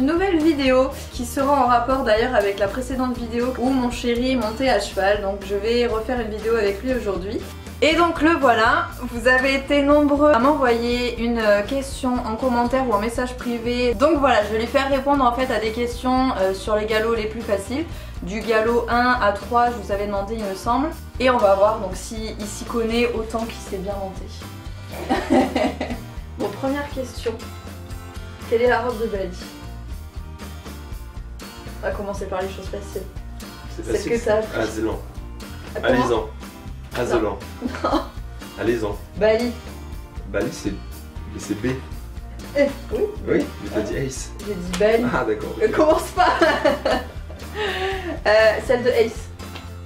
une nouvelle vidéo qui sera en rapport d'ailleurs avec la précédente vidéo où mon chéri montait à cheval. Donc je vais refaire une vidéo avec lui aujourd'hui. Et donc le voilà, vous avez été nombreux à m'envoyer une question en commentaire ou en message privé. Donc voilà, je vais lui faire répondre en fait à des questions sur les galops les plus faciles. Du galop 1 à 3, je vous avais demandé il me semble. Et on va voir donc s'il s'y connaît autant qu'il s'est bien monté. Bon, première question. Quelle est la robe de Bali? On va commencer par les choses faciles. C'est Celle facile. que t'as appris. Azelan. Comment? Allez-en. Azelan. Non. Allez-en. Bali. Bali c'est B. Eh, oui. Oui, mais t'as dit Ace. J'ai dit Bali. Ah d'accord. Ne commence pas. Celle de Ace.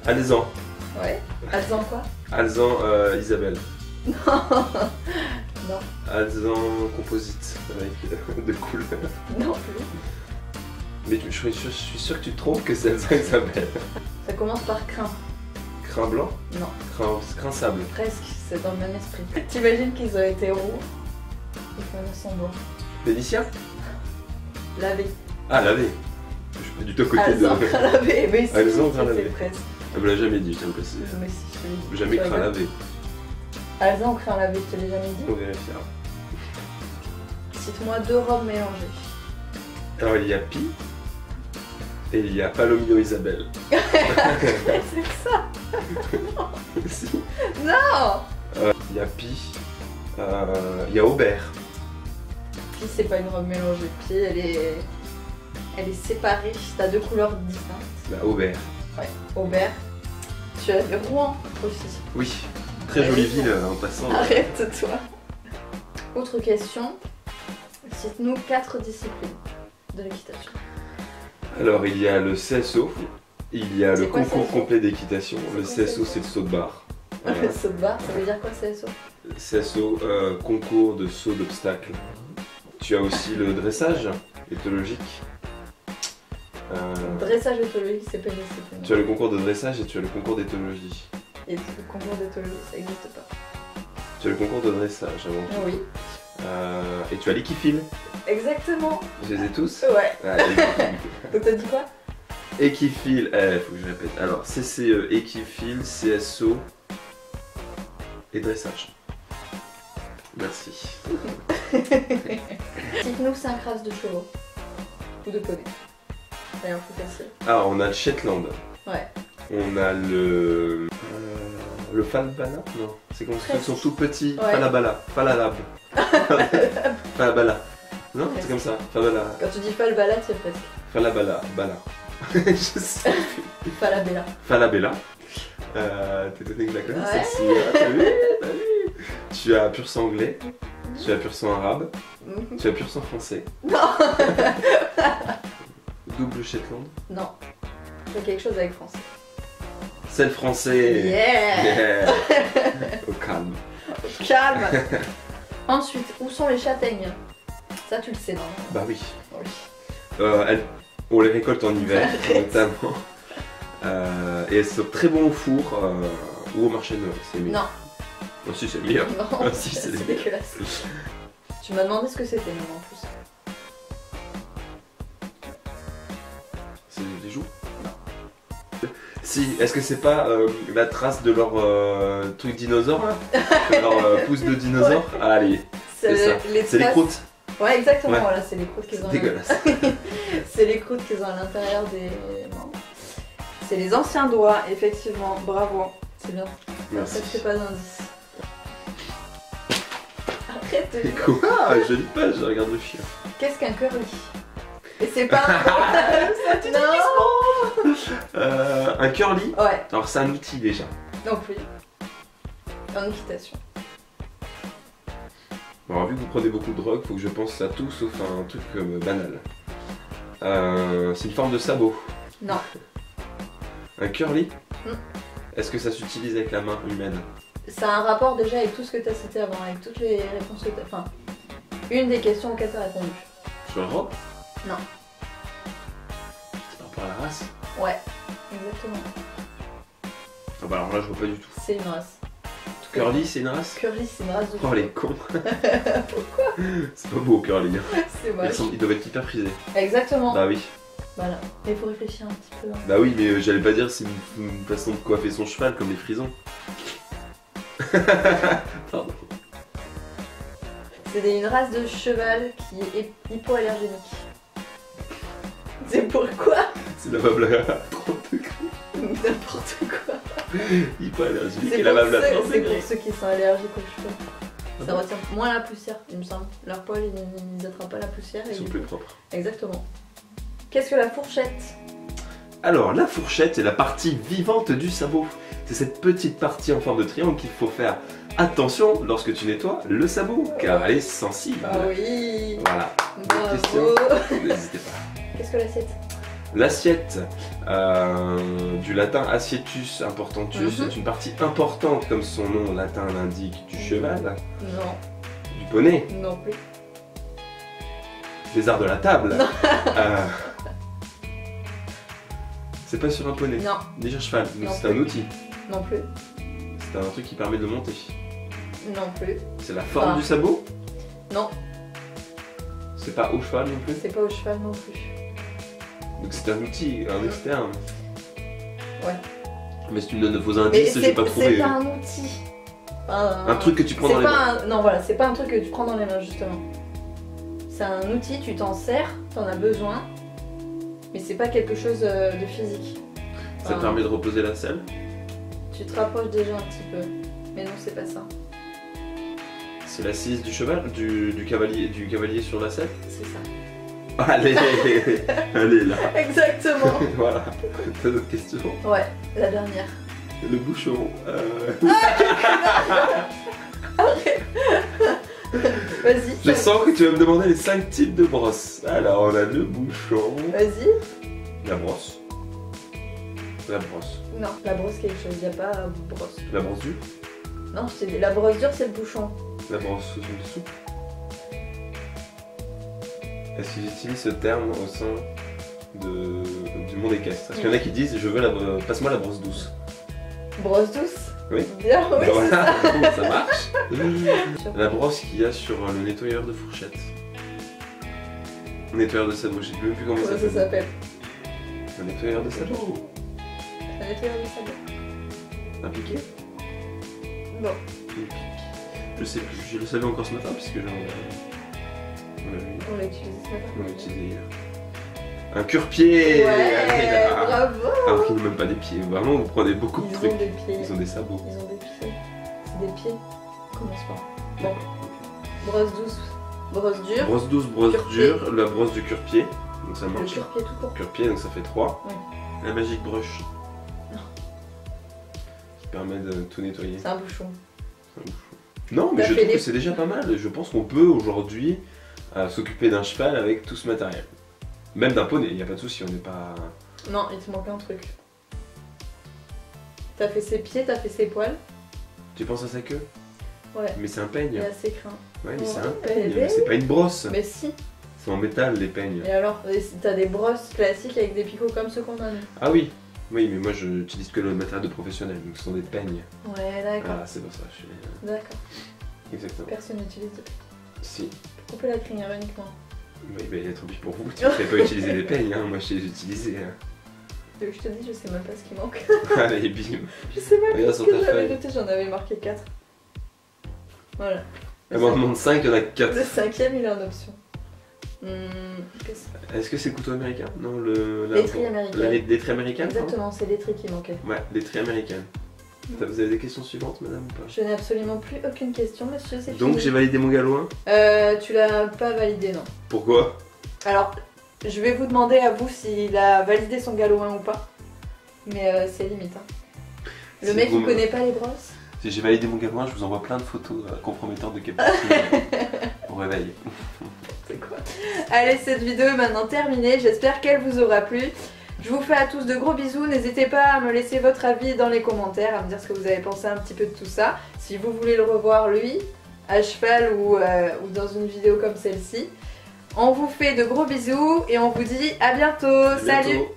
Allez-en. Ouais. Alzan quoi? Alzan Isabelle. Non. Non. Alzan composite avec de couleurs. Non plus. Mais je suis sûr que tu te trompes que c'est Alzan Isabelle. Ça commence par crin. Crin blanc? Non. Crin sable. Presque, c'est dans le même esprit. T'imagines qu'ils ont été roux et qu'ils sont blancs. Vénitien? Lavé. Ah lavé. Je suis pas du tout à côté Alzan de. crin lavé. Mais si, Alzan crin c'était lavé. presque. Elle me l'a jamais dit, je tiens à le préciser. Mais si, je te l'ai dit. Jamais Tu crin rigoles. lavé. Alzan ou crin lavé, je te l'ai jamais dit. On vérifiera. Cite-moi 2 robes mélangées. Alors il y a Pi et il y a Palomino Isabelle. C'est ça. Si. Non. Il y a Pi, il y a Aubert. Puis c'est pas une robe mélangée. Puis elle est séparée. T'as 2 couleurs distinctes. Bah, Aubert. Ouais. Aubert. Tu as Rouen aussi. Oui, très jolie ville en passant. Arrête-toi. Autre question. Cite-nous 4 disciplines de l'équitation. Alors il y a le CSO, il y a le C'est quoi, concours CSO? complet d'équitation. C'est Le quoi, CSO c'est le saut de barre. Voilà. Le saut de barre, ça veut dire quoi CSO? CSO, concours de saut d'obstacles. Tu as aussi le dressage éthologique. Dressage éthologique, c'est pas une discipline. Tu as le concours de dressage et tu as le concours d'éthologie. Et le concours d'éthologie, ça n'existe pas. Tu as le concours de dressage avant tout. Oui. Et tu as l'équifile. Exactement. Je les ai tous. Ouais. Ah, l'équifile. Donc t'as dit quoi? Équifile, faut que je répète. Alors CCE, équifile, CSO et dressage. Merci. Cite-nous 5 races de chevaux. Ou de poney. C'est un peu facile. Ah, on a le Shetland. Ouais. On a le Falbala. Non, c'est comme ceux qui sont tout petits. Ouais. Falabala. Falalab. Falabala. Non, c'est comme ça. Falabala. Quand tu dis falbala, tu es presque. Falabala. Bala. Je sais plus. Falabella. Falabella. T'es étonné que je la connaisse Ouais. celle-ci, hein, t'as vu, t'as vu. Tu as pur sang anglais, tu as pur sang arabe, tu as pur sang français. Non. Double Shetland. Non. Fais quelque chose avec français. C'est le français. Yeah. Yeah. Au calme. Calme. Ensuite, où sont les châtaignes? Ça tu le sais, non? Bah oui. Oui. On les récolte en hiver notamment. Et elles sont très bonnes au four ou au marché de Noël. C'est mieux. Non. Oh, si, c'est le meilleur. Non, Ah, si, c'est c'est le meilleur. dégueulasse. Tu m'as demandé ce que c'était, même en plus. C'est des joues? Non. Si, est-ce que c'est pas la trace de leur truc dinosaure là? De leur pouce de dinosaure? Ouais. Ah, allez, c'est ça. C'est les traces- croûtes. Ouais, exactement, Ouais. voilà, c'est les croûtes qu'ils ont. C'est dégueulasse. C'est les croûtes qu'ils ont à l'intérieur des membres. C'est les anciens doigts, effectivement, bravo. C'est bien. Merci. Ça te fait pas d'indice. Arrête de Et quoi? Je lis pas, je regarde le chien. Qu'est-ce qu'un curly? Et c'est pas un Un curly? Ouais, Alors c'est un outil déjà. non plus. En équitation. Bon, alors, vu que vous prenez beaucoup de drogue, faut que je pense à tout sauf à un truc banal. C'est une forme de sabot. Non. Un curly? Mm. Est-ce que ça s'utilise avec la main humaine? Ça a un rapport déjà avec tout ce que tu as cité avant, avec toutes les réponses que tu as. Enfin, une des questions auxquelles tu as répondu. Sur un robe? Non. C'est par rapport à la race? Ouais, exactement. Ah bah alors là je vois pas du tout. C'est une race. En tout Curly, c'est une race? Curly, c'est une race de Oh les cons. Pourquoi? C'est pas beau Curly. C'est moche. Ils doivent être hyper frisés. Exactement. Bah oui. Voilà. Mais il faut réfléchir un petit peu. Hein. Bah oui, mais j'allais pas dire c'est une façon de coiffer son cheval comme les frisons. Pardon. C'est une race de cheval qui est hypoallergénique. C'est pourquoi? C'est lavable à 30 degrés. N'importe quoi. Hypoallergique et lavable à 30 C'est degrés. pour ceux qui sont allergiques aux cheveux. Ça retient moins la poussière, il me semble. Leur poil, ils n'attrapent pas la poussière. Ils sont plus propres. Exactement. Qu'est-ce que la fourchette? Alors, la fourchette est la partie vivante du sabot. C'est cette petite partie en forme de triangle qu'il faut faire attention lorsque tu nettoies le sabot, car elle est sensible. Ah oui. Voilà. Bravo. Question, n'hésitez pas. Qu'est-ce que l'assiette? L'assiette, du latin assietus importantus, c'est une partie importante, comme son nom latin l'indique, du cheval, Non. du poney, Non plus. des arts de la table. C'est pas sur un poney, Non. ni sur cheval, donc Non c'est un outil. Non plus. C'est un truc qui permet de monter. Non plus. C'est la forme Ah. du sabot. Non. C'est pas au cheval non plus. C'est pas au cheval non plus. Donc c'est un outil, un externe. Ouais. Mais si tu me donnes de faux Mais indices, je vais pas c'est trouver. pas un outil. Un truc que tu prends dans C'est les mains. pas un... Non voilà, c'est pas un truc que tu prends dans les mains justement. C'est un outil, tu t'en sers, t'en as besoin, mais c'est pas quelque chose de physique. Ça te permet de reposer la selle. Tu te rapproches déjà un petit peu, mais non c'est pas ça. C'est l'assise du cheval, du cavalier sur la selle. C'est ça. Allez, allez là. Exactement. Voilà. T'as d'autres questions? Ouais, la dernière. Le bouchon. Vas-y. Je sens que tu vas me demander les 5 types de brosses. Alors on a le bouchon. Vas-y. La brosse. La brosse. Non, la brosse quelque chose, y a pas brosse. La brosse dure. Non, je t'ai dit, la brosse dure c'est le bouchon. La brosse de soupe. Est-ce qu'ils utilisent ce terme au sein du monde équestre? Parce qu'il y en a qui disent je veux passe-moi la brosse douce. Brosse douce? Oui. Bien, oui. Ben voilà, donc ça marche. La brosse qu'il y a sur le nettoyeur de fourchette. Nettoyeur de sabot, je sais même plus comment ça Comment ça s'appelle. s'appelle? Un nettoyeur de sabot. Un nettoyeur de sabot. Un piquet? Non. Une pique. Je sais plus, je le savais encore ce matin puisque On l'a utilisé ce matin. on l'a utilisé hier. Un cure-pied. Ouais, Allez, là. bravo. Alors qu'ils n'ont même pas des pieds. Vraiment, vous prenez beaucoup de Ils trucs. ont des pieds. Ils ont des sabots. Ils ont des pieds. C'est des pieds. Commence pas. Bon. Brosse douce, brosse dure. Brosse douce, brosse Cure-pied. dure, la brosse du cure-pied. Donc ça Le marche. cure-pied tout court. Cure-pied, donc ça fait 3. Oui. La Magic Brush. Non. Qui permet de tout nettoyer. C'est un bouchon. Non, mais T'as je fait trouve des- que c'est déjà pas mal. Je pense qu'on peut aujourd'hui s'occuper d'un cheval avec tout ce matériel. Même d'un poney, il n'y a pas de souci, on n'est pas. Non, il te manque un truc. T'as fait ses pieds, t'as fait ses poils. Tu penses à sa queue? Ouais. Mais c'est un Il peigne. y a ses crins. Ouais, mais c'est un Ouais, peigne. mais- C'est pas une brosse. Mais si. C'est en métal les peignes. Et alors, t'as des brosses classiques avec des picots comme ceux qu'on a nous. Ah oui. Oui, mais moi je n'utilise que le matériel de professionnel, donc ce sont des peignes. Ouais, d'accord. Ah, c'est pour ça, je suis. D'accord. Exactement. Personne n'utilise de Si. couper la crinière uniquement. Oui, bah, tant pis pour vous, tu ne savais pas utiliser des peignes, hein. Moi je les utilisé. Hein. Je te dis, je sais même pas ce qui manque. Allez, bim. Je sais même Regarde pas ce sur que ta j'avais feuille. noté, j'en avais marqué 4. Voilà. Et moi, on demande 5, il y en a 4. Le cinquième, il est en option. Est-ce que c'est couteau américain? Non, Laiterie américaine. La laiterie américaine? pardon Exactement, c'est l'étrie qui manquait. Ouais, laiterie américaine. Vous avez des questions suivantes, madame, ou pas? Je n'ai absolument plus aucune question, monsieur, c'est Donc fini. j'ai validé mon galouin. Tu l'as pas validé, non. Pourquoi? Alors, je vais vous demander à vous s'il a validé son galouin ou pas. Mais c'est limite. Hein. Le Si mec, vous il me- connaît pas les brosses. Si j'ai validé mon galouin, je vous envoie plein de photos compromettantes de Captain au réveil. C'est quoi? Allez, cette vidéo est maintenant terminée. J'espère qu'elle vous aura plu. Je vous fais à tous de gros bisous. N'hésitez pas à me laisser votre avis dans les commentaires, à me dire ce que vous avez pensé un petit peu de tout ça. Si vous voulez le revoir, lui, à cheval ou dans une vidéo comme celle-ci. On vous fait de gros bisous et on vous dit à bientôt. À Salut! bientôt.